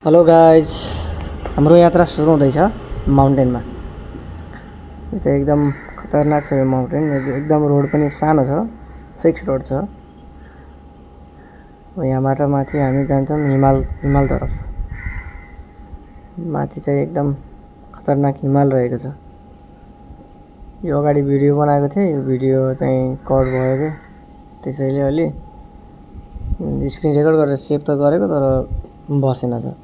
Hello guys, हाम्रो यात्रा सुरु हुँदैछ माउन्टेनमा। यो चाहिँ एकदम खतरनाक छ यो माउन्टेन। एकदम रोड पनि सानो छ, फिक्स रोड छ। यहाँबाट माथि हामी जान्छौँ हिमाल तरफ। माथि चाहिँ एकदम खतरनाक हिमाल रहेको छ। यो अगाडि भिडियो बनाएको थिएँ, यो भिडियो चाहिँ कट भयो के, त्यसैले अलि स्क्रिन रेकर्ड गरेर सेभ त गरेको तर बसेन छ।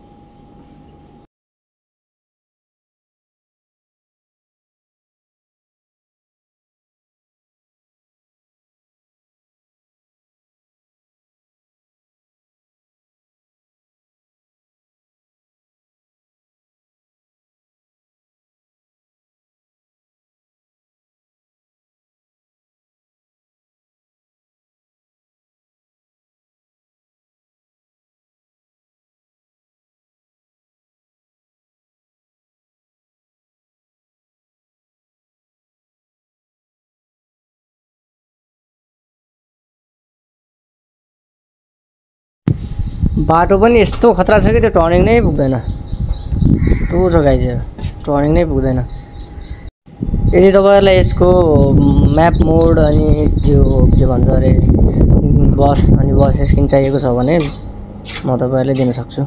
बाटो पनि यस्तो खतरा छ कि त्यो टर्निङ नै पुग्दैन। यस्तो छ गाइज, टर्निङ नै पुग्दैन। यदि तपाईहरुलाई यसको म्याप मोड अनि त्यो के भन्छ अरे बस स्क्रिन चाहिएको छ भने म तपाईहरुलाई दिन सक्छु।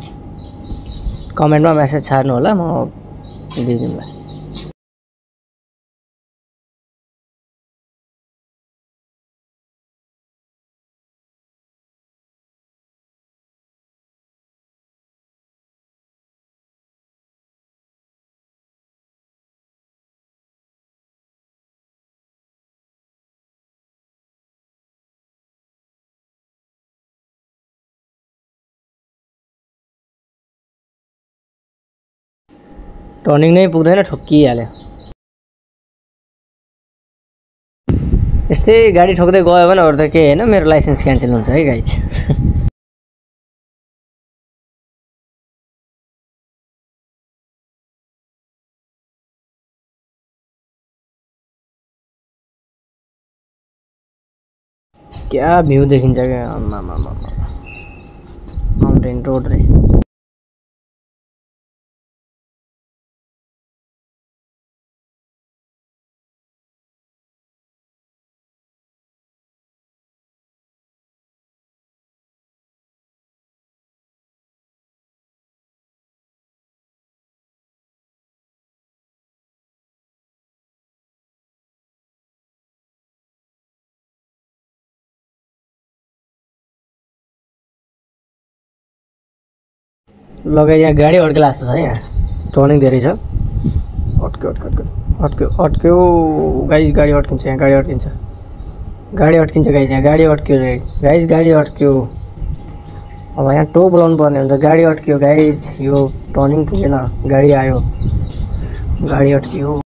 कमेन्टमा मेसेज छाड्नु होला, म दिइदिन्छु। टर्निङ नै पुग्दैन, ठोकिहाल्यो। यस्तै गाडी ठोक्दै गयो भने अरु त के हैन, मेरो लाइसेन्स क्यान्सल हुन्छ है गाइज। क्या भ्यू देखिन्छ क्या, माउन्टेन रोड रे। लगे यहाँ गाडी अड्केला जस्तो छ। यहाँ टर्निङ धेरै छ। अड्क्यो गाइज, गाडी अड्किन्छ। यहाँ गाडी अड्किन्छ गाइज। यहाँ गाडी अड्क्यो गाइज, गाडी अड्क्यो। अब यहाँ टो बोलाउनु पर्ने हुन्छ। गाडी अड्क्यो गाइज, यो टर्निङ पुगेन, गाडी आयो, गाडी अड्क्यो।